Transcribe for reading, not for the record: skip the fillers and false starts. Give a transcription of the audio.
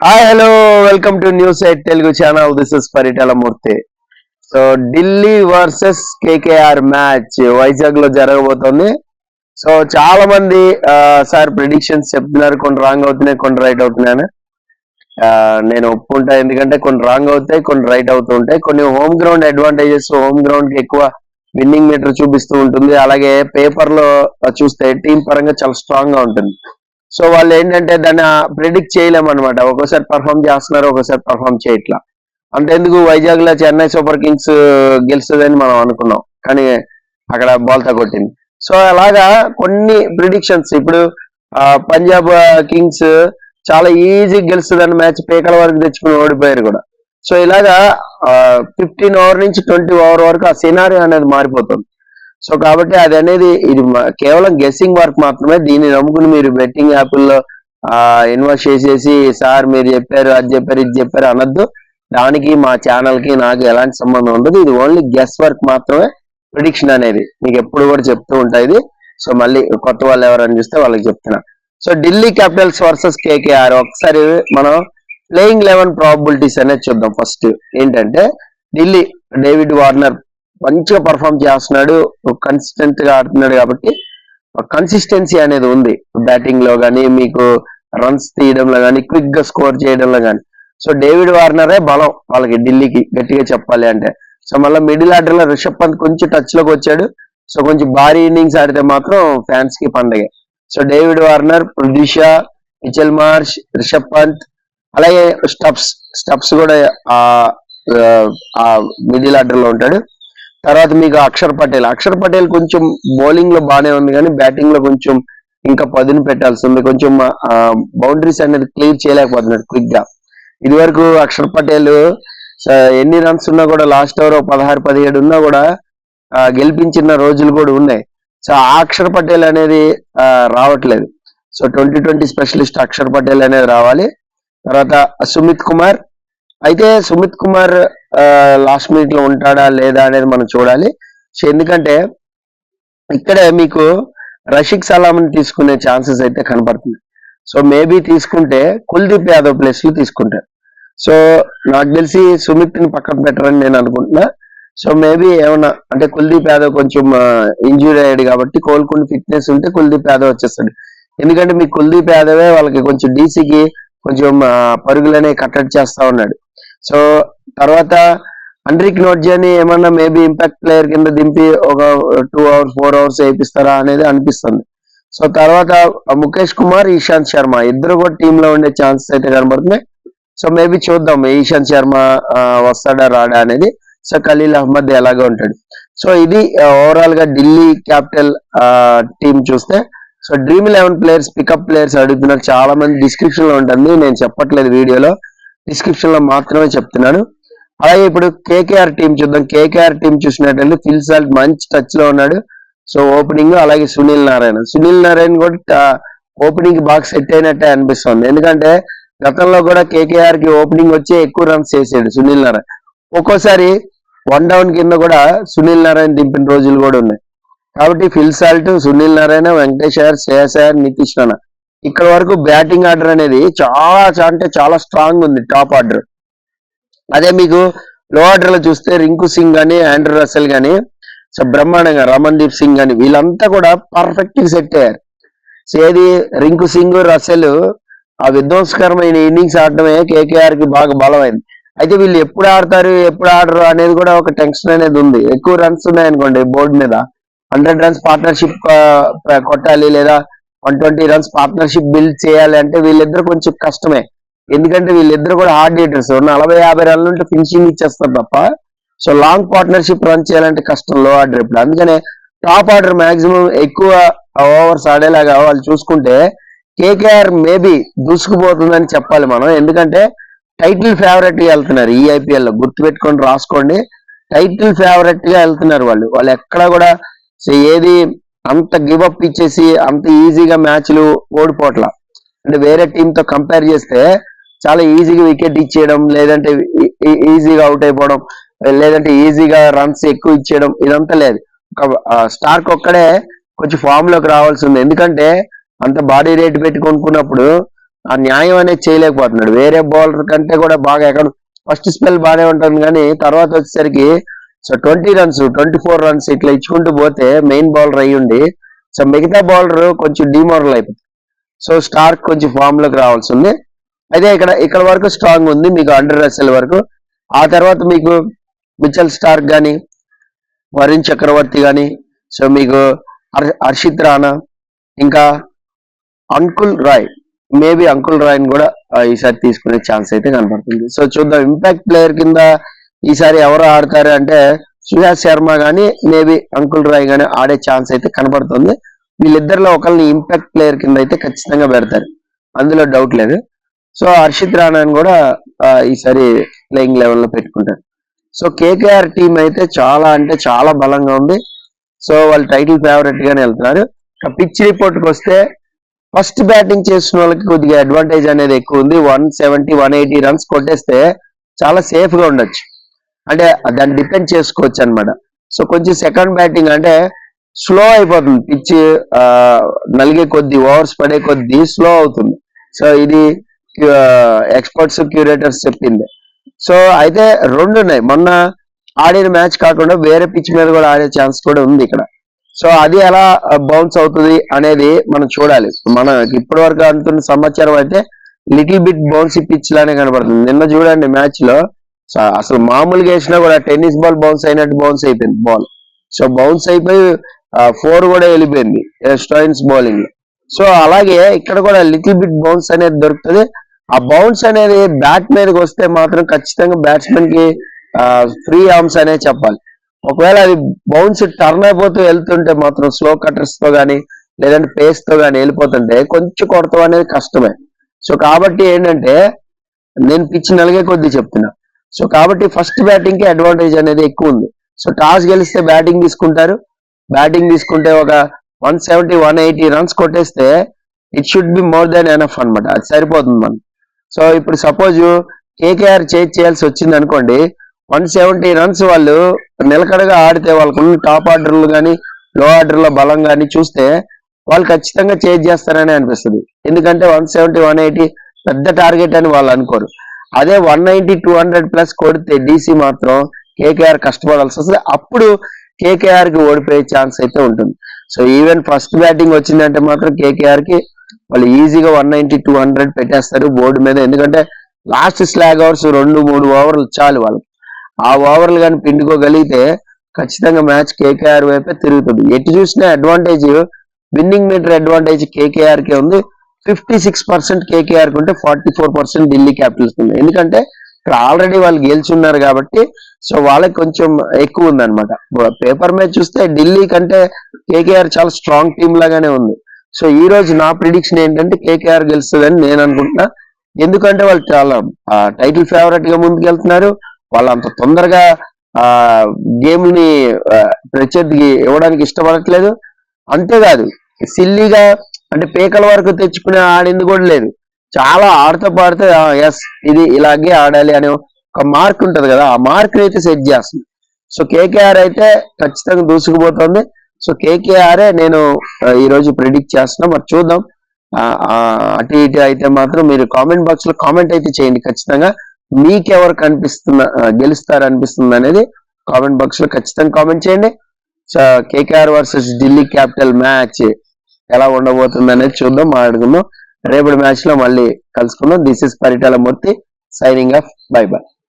Hi hello welcome to news eight Telugu channel. This is Paritala Murthy. So Delhi versus KKR match Vizag లో జరగబోతోంది. So చాలా మంది sir predictions చెప్తున్నారు, కొన్ని రాంగ్ అవుతున్నాయి, కొన్ని రైట్ అవుతున్నాయని. నేను ఒప్పుకుంటా, ఎందుకంటే కొన్ని రాంగ్ అవుతాయి, కొన్ని రైట్ అవుతూ ఉంటాయి. కొన్ని home ground advantages, home ground కి ఎక్కువ విన్నింగ్ మీటర్ చూపిస్తూ ఉంటుంది. అలాగే పేపర్ లో చూస్తే టీం పరంగా చాలా స్ట్రాంగ్ గా ఉంటుంది. సో వాళ్ళు ఏంటంటే దాన్ని ప్రిడిక్ట్ చేయలేము అనమాట. ఒక్కోసారి పర్ఫామ్ చేస్తున్నారు, ఒక్కోసారి పర్ఫామ్ చేయట్లా. అంతెందుకు వైజాగ్ లో చెన్నై సూపర్ కింగ్స్ గెలుస్తుందని మనం అనుకున్నాం, కానీ అక్కడ బోల్తా కొట్టింది. సో అలాగా కొన్ని ప్రిడిక్షన్స్ ఇప్పుడు పంజాబ్ కింగ్స్ చాలా ఈజీ గెలుస్తుందని మ్యాచ్ పీకల వరకు తెచ్చుకుని ఓడిపోయారు కూడా. సో ఇలాగా 15 ఓవర్ నుంచి 20 ఓవర్ వరకు ఆ సినారియో అనేది మారిపోతుంది. సో కాబట్టి అది అనేది ఇది కేవలం గెస్సింగ్ వర్క్ మాత్రమే. దీన్ని నమ్ముకుని మీరు బెట్టింగ్ యాప్ల్లో ఇన్వెస్ట్ చేసేసి సార్ మీరు చెప్పారు, అది చెప్పారు, ఇది చెప్పారు అనొద్దు. దానికి మా ఛానల్ కి నాకు ఎలాంటి సంబంధం ఉండదు. ఇది ఓన్లీ గెస్ వర్క్ మాత్రమే. ప్రిడిక్షన్ అనేది మీకు ఎప్పుడు కూడా చెప్తూ ఉంటాయి. సో మళ్ళీ కొత్త వాళ్ళు ఎవరైనా చూస్తే వాళ్ళకి చెప్తున్నా. So Delhi Capitals versus KKR, ఒకసారి మనం ప్లేయింగ్ 11 ప్రాబిలిటీస్ అనేది చూద్దాం. ఫస్ట్ ఏంటంటే ఢిల్లీ డేవిడ్ వార్నర్ మంచిగా పర్ఫామ్ చేస్తున్నాడు, కన్సిస్టెంట్ గా ఆడుతున్నాడు, కాబట్టి కన్సిస్టెన్సీ అనేది ఉంది బ్యాటింగ్ లో కానీ, మీకు రన్స్ తీయడంలో కానీ, క్విక్ గా స్కోర్ చేయడంలో కానీ. సో డేవిడ్ వార్నరే బలం వాళ్ళకి ఢిల్లీకి గట్టిగా చెప్పాలి అంటే. సో మళ్ళీ మిడిల్ ఆర్డర్ లో రిషబ్ పంత్ కొంచెం టచ్ లోకి వచ్చాడు. సో కొంచెం భారీ ఇన్నింగ్స్ ఆడితే మాత్రం ఫ్యాన్స్ కి పండగే. So David Warner, Prithvi Shaw, Mitchell Marsh, Rishabh Pant, అలాగే స్టప్స్ కూడా ఆ మిడిల్ ఆర్డర్ లో ఉంటాడు. తర్వాత మీకు అక్షర్ పటేల్ కొంచెం బౌలింగ్ లో బాగానే ఉంది, కానీ బ్యాటింగ్ లో కొంచెం ఇంకా పదును పెట్టాల్సి ఉంది. కొంచెం బౌండరీస్ అనేది క్లియర్ చేయలేకపోతున్నాడు క్విక్ గా. ఇది వరకు అక్షర్ పటేల్ ఎన్ని రన్స్ ఉన్నా కూడా లాస్ట్ ఓవర్ 16-17 ఉన్నా కూడా గెలిపించిన రోజులు కూడా ఉన్నాయి. సో ఆ అక్షర్ పటేల్ అనేది రావట్లేదు. సో 2020 స్పెషలిస్ట్ అక్షర్ పటేల్ అనేది రావాలి. తర్వాత సుమిత్ కుమార్, అయితే సుమిత్ కుమార్ లాస్ట్ మినిట్ లో ఉంటాడా లేదా అనేది మనం చూడాలి. సో ఎందుకంటే ఇక్కడే మీకు రషీద్ సలాం తీసుకునే ఛాన్సెస్ అయితే కనపడుతుంది. సో మేబీ తీసుకుంటే కుల్దీప్ యాదవ్ ప్లేస్ లో తీసుకుంటారు. సో నాకు తెలిసి సుమిత్ ని పక్కన పెట్టరని నేను అనుకుంటున్నా. సో మేబీ ఏమన్నా అంటే కుల్దీప్ యాదవ్ కొంచెం ఇంజూరీ అయ్యాడు కాబట్టి కోలుకుని ఫిట్నెస్ ఉంటే కుల్దీప్ యాదవ్ వచ్చేస్తాడు. ఎందుకంటే మీకు కుల్దీప్ యాదవే వాళ్ళకి కొంచెం డీసీకి కొంచెం పరుగులనే కట్టడి చేస్తా ఉన్నాడు. సో తర్వాత అండ్రిక్ నోట్జాని ఏమన్నా మేబీ ఇంపాక్ట్ ప్లేయర్ కింద దింపి ఒక 2 అవర్స్ 4 అవర్స్ వేయిస్తారా అనేది అనిపిస్తుంది. సో తర్వాత ముఖేష్ కుమార్, ఇషాంత్ శర్మ ఇద్దరు కూడా టీమ్ లో ఉండే ఛాన్సెస్ అయితే కనబడుతున్నాయి. సో మేబీ చూద్దాం ఇషాంత్ శర్మ వస్తాడా రాడా అనేది. సో ఖలీల్ అహ్మద్ ఎలాగో ఉంటాడు. సో ఇది ఓవరాల్ గా ఢిల్లీ క్యాపిటల్ టీం చూస్తే. So dream 11 players, pick up players అడుగుతున్నారు చాలా మంది. డిస్క్రిప్షన్ లో ఉంటుంది, నేను చెప్పట్లేదు వీడియోలో, డిస్క్రిప్షన్ లో మాత్రమే చెప్తున్నాను. అలాగే ఇప్పుడు కేకేఆర్ టీం చూద్దాం. కేకేఆర్ టీం చూసినట్లయితే ఫిల్ సాల్ట్ మంచి టచ్ లో ఉన్నాడు. సో ఓపెనింగ్, అలాగే సునీల్ నారాయణ కూడా ఓపెనింగ్ బాగా సెట్ అయినట్టే అనిపిస్తుంది. ఎందుకంటే గతంలో కూడా కేకేఆర్ కి ఓపెనింగ్ వచ్చి ఎక్కువ రన్స్ చేసాడు సునీల్ నారాయణ. ఒక్కోసారి 1 డౌన్ కింద కూడా సునీల్ నారాయణ దింపిన రోజులు కూడా ఉన్నాయి. కాబట్టి ఫిల్ సాల్ట్, సునీల్ నారాయణ, వెంకటేష్ అయ్యర్, శ్రేయస్ అయ్యర్, నితీష్ రాణా ఇక్కడ వరకు బ్యాటింగ్ ఆర్డర్ అనేది చాలా స్ట్రాంగ్ ఉంది, టాప్ ఆర్డర్. అదే మీకు లో ఆర్డర్ లో చూస్తే రింకు సింగ్ గానీ, ఆండ్రూ రసెల్ గానీ, సో బ్రహ్మాండంగా రమణ్దీప్ సింగ్ గానీ వీళ్ళంతా కూడా పర్ఫెక్ట్ సెట్ అయ్యారు. సో ఏది రింకు సింగ్, రసెల్ ఆ విధ్వంసకరమైన ఇన్నింగ్స్ ఆడటమే కేకేఆర్ కి బాగా బలమైంది. అయితే వీళ్ళు ఎప్పుడు ఆడరు అనేది కూడా ఒక టెన్షన్ అనేది ఉంది. ఎక్కువ రన్స్ ఉన్నాయనుకోండి బోర్డు మీద, 100 రన్స్ పార్ట్నర్షిప్ కొట్టాలి లేదా 120 రన్స్ పార్ట్నర్షిప్ బిల్డ్ చేయాలి అంటే వీళ్ళిద్దరు కొంచెం కష్టమే. ఎందుకంటే వీళ్ళిద్దరు కూడా హార్డ్ హీటర్స్, 40-50 రన్ల నుండి ఫినిషింగ్ ఇచ్చేస్తారు తప్ప. సో లాంగ్ పార్ట్నర్షిప్ రన్ చేయాలంటే కష్టం లో ఆర్డర్. ఇప్పుడు అందుకనే టాప్ ఆర్డర్ మాక్సిమం ఎక్కువ ఓవర్స్ ఆడేలాగా వాళ్ళు చూసుకుంటే కేకేఆర్ మేబీ దూసుకుపోతుందని చెప్పాలి మనం. ఎందుకంటే టైటిల్ ఫేవరెట్ గా వెళ్తున్నారు ఈ ఐపీఎల్ లో, గుర్తుపెట్టుకొని రాసుకోండి. టైటిల్ ఫేవరెట్ గా వెళ్తున్నారు వాళ్ళు ఎక్కడ కూడా ఏది అంత గివప్ ఇచ్చేసి అంత ఈజీగా మ్యాచ్లు ఓడిపోవట్లా. అంటే వేరే టీమ్ తో కంపేర్ చేస్తే చాలా ఈజీగా వికెట్ ఇచ్చేయడం, లేదంటే ఈజీగా అవుట్ అయిపోవడం, లేదంటే ఈజీగా రన్స్ ఎక్కువ ఇచ్చేయడం ఇదంతా లేదు. ఒక స్టార్క్ ఒక్కడే కొంచెం ఫామ్ లోకి రావాల్సి ఉంది. ఎందుకంటే అంత భారీ రేట్ పెట్టి కొనుక్కున్నప్పుడు ఆ న్యాయం అనేది చేయలేకపోతున్నాడు. వేరే బౌలర్ కంటే కూడా బాగా ఎక్కడ ఫస్ట్ స్పెల్ బాగానే ఉంటుంది కానీ తర్వాత వచ్చేసరికి సో 20 రన్స్ 24 రన్స్ ఇట్లా ఇచ్చుకుంటూ పోతే మెయిన్ బౌలర్ అయ్యుండి సో మిగతా బౌలర్ కొంచెం డిమోరల్ అయిపోతుంది. సో స్టార్క్ కొంచెం ఫామ్ లోకి రావాల్సి ఉంది. అయితే ఇక్కడ వరకు స్ట్రాంగ్ ఉంది మీకు అండర్ రసెల్ వరకు. ఆ తర్వాత మీకు మిచెల్ స్టార్క్ కానీ వరుణ్ చక్రవర్తి కానీ సో మీకు హర్షిత్ రాణా ఇంకా అంకుల్ రాయ్ మేబీ అంకుల్ రాయ్ కూడా ఈసారి తీసుకునే ఛాన్స్ అయితే కనపడుతుంది. సో చూద్దాం ఇంపాక్ట్ ప్లేయర్ కింద ఈసారి ఎవరు ఆడతారు అంటే సుహాస్ శర్మ కానీ మేబీ అంకుల్ రాయ్ కానీ ఆడే ఛాన్స్ అయితే కనపడుతుంది. వీళ్ళిద్దరిలో ఒకరిని ఇంపాక్ట్ ప్లేయర్ కింద అయితే ఖచ్చితంగా పెడతారు, అందులో డౌట్ లేదు. సో హర్షిత్ రాణాని కూడా ఈసారి ప్లేయింగ్ లెవెల్లో పెట్టుకుంటారు. సో కేకేఆర్ టీం అయితే చాలా అంటే చాలా బలంగా ఉంది. సో వాళ్ళు టైటిల్ ఫేవరెట్ గానే వెళ్తున్నారు. పిచ్ రిపోర్ట్ కి వస్తే ఫస్ట్ బ్యాటింగ్ చేసిన వాళ్ళకి కొద్దిగా అడ్వాంటేజ్ అనేది ఎక్కువ ఉంది. 170 180 రన్స్ కొట్టేస్తే చాలా సేఫ్ గా ఉండొచ్చు, అంటే దాన్ని డిపెండ్ చేసుకోవచ్చు అనమాట. సో కొంచెం సెకండ్ బ్యాటింగ్ అంటే స్లో అయిపోతుంది, పిచ్ నలిగే కొద్ది ఓవర్స్ పడే కొద్ది స్లో అవుతుంది. సో ఇది ఎక్స్పర్ట్స్ క్యూరేటర్స్ చెప్పింది. సో అయితే రెండు ఉన్నాయి, మొన్న ఆడిన మ్యాచ్ కాకుండా వేరే పిచ్ మీద కూడా ఆడే ఛాన్స్ కూడా ఉంది ఇక్కడ. సో అది ఎలా బౌన్స్ అవుతుంది అనేది మనం చూడాలి. మన ఇప్పటి వరకు అంటున్న సమాచారం అయితే లిటిల్ బిట్ బౌన్సీ పిచ్ లానే కనబడుతుంది. నిన్న చూడండి మ్యాచ్ లో అసలు మామూలుగా వేసినా కూడా టెన్నిస్ బాల్ బౌన్స్ అయినట్టు బౌన్స్ అయిపోయింది బాల్. సో బౌన్స్ అయిపోయి 4 కూడా వెళ్ళిపోయింది స్టోయిన్స్ బౌలింగ్. సో అలాగే ఇక్కడ కూడా లిటిల్ బిట్ బౌన్స్ అనేది దొరుకుతుంది. ఆ బౌన్స్ అనేది బ్యాట్ మీదకి వస్తే మాత్రం ఖచ్చితంగా బ్యాట్స్మెన్ కి ఫ్రీ ఆర్మ్స్ అనే చెప్పాలి. ఒకవేళ అది బౌన్స్ టర్న్ అయిపోతూ వెళ్తుంటే మాత్రం స్లో కటర్స్ తో గానీ లేదంటే పేస్ తో గానీ వెళ్ళిపోతుంటే కొంచెం కొడతాం అనేది కష్టమే. సో కాబట్టి ఏంటంటే నేను పిచ్ నలిగే కొద్ది చెప్తున్నా. సో కాబట్టి ఫస్ట్ బ్యాటింగ్ కి అడ్వాంటేజ్ అనేది ఎక్కువ ఉంది. సో టాస్ గెలిస్తే బ్యాటింగ్ తీసుకుంటారు, బ్యాటింగ్ తీసుకుంటే ఒక 170 180 రన్స్ కొట్టేస్తే it should be more than enough అనమాట, అది సరిపోతుంది మనం. సో ఇప్పుడు సపోజ్ కేకేఆర్ చేయాల్సి వచ్చింది అనుకోండి, 170 రన్స్ వాళ్ళు నిలకడగా ఆడితే వాళ్ళకున్న టాప్ ఆర్డర్లు కానీ లో ఆర్డర్ లో బలం కానీ చూస్తే వాళ్ళు ఖచ్చితంగా చేస్తారని అనిపిస్తుంది. ఎందుకంటే 170 180 పెద్ద టార్గెట్ అని వాళ్ళు అనుకోరు. అదే 190 200 ప్లస్ కొడితే డీసీ మాత్రం కేకేఆర్ కష్టపడాల్సి వస్తుంది. అప్పుడు కేకేఆర్ కి ఓడిపోయే ఛాన్స్ అయితే ఉంటుంది. సో ఈవెన్ ఫస్ట్ బ్యాటింగ్ వచ్చిందంటే మాత్రం కేకేఆర్ కి వాళ్ళు ఈజీగా 190 200 పెట్టేస్తారు బోర్డు మీద. ఎందుకంటే లాస్ట్ స్లాగ్ అవర్స్ 2-3 ఓవర్లు చాలు వాళ్ళకి. ఆ ఓవర్లు కానీ పిండుకోగలిగితే ఖచ్చితంగా మ్యాచ్ కేకేఆర్ వైపే తిరుగుతుంది. ఎటు చూసినా advantage winning meter advantage KKR కే ఉంది. 56% కేకేఆర్ కి ఉంటే 44% ఢిల్లీ క్యాపిటల్స్ ఉంది. ఎందుకంటే ఇక్కడ ఆల్రెడీ వాళ్ళు గెలుచున్నారు కాబట్టి సో వాళ్ళకి కొంచెం ఎక్కువ ఉంది అనమాట. పేపర్ మ్యాచ్ చూస్తే ఢిల్లీ కంటే కేకేఆర్ చాలా స్ట్రాంగ్ టీమ్ లాగానే ఉంది. సో ఈ రోజు నా ప్రిడిక్షన్ ఏంటంటే కేకేఆర్ గెలుస్తుందని నేను అనుకుంటున్నా. ఎందుకంటే వాళ్ళు చాలా టైటిల్ ఫేవరెట్ గా ముందుకు వెళ్తున్నారు. వాళ్ళు అంత తొందరగా గేమ్ ని ప్రత్యర్థికి ఇవ్వడానికి ఇష్టపడట్లేదు. అంతేకాదు సిల్లీగా అంటే పేకల వరకు తెచ్చుకునే ఆడింది కూడా లేదు. చాలా ఆడుతూ పాడితే ఎస్ ఇది ఇలాగే ఆడాలి అనే ఒక మార్క్ ఉంటది కదా, ఆ మార్క్ అయితే సెట్ చేస్తుంది. సో కేకేఆర్ అయితే ఖచ్చితంగా దూసుకుపోతుంది. సో కేకేఆర్ నేను ఈ రోజు ప్రిడిక్ట్ చేస్తున్నా. మరి చూద్దాం, అటు ఇటు అయితే మాత్రం మీరు కామెంట్ బాక్స్ లో కామెంట్ అయితే చేయండి ఖచ్చితంగా. మీకెవరు గెలుస్తారు అనిపిస్తుంది అనేది కామెంట్ బాక్స్ లో ఖచ్చితంగా కామెంట్ చేయండి. So KKR versus Delhi capital match ఎలా ఉండబోతుంది అనేది చూద్దాం, మాట్లాడుకుందాం. రేపటి మ్యాచ్ లో మళ్ళీ కలుసుకుందాం. This is Paritala Murthy signing off. By by.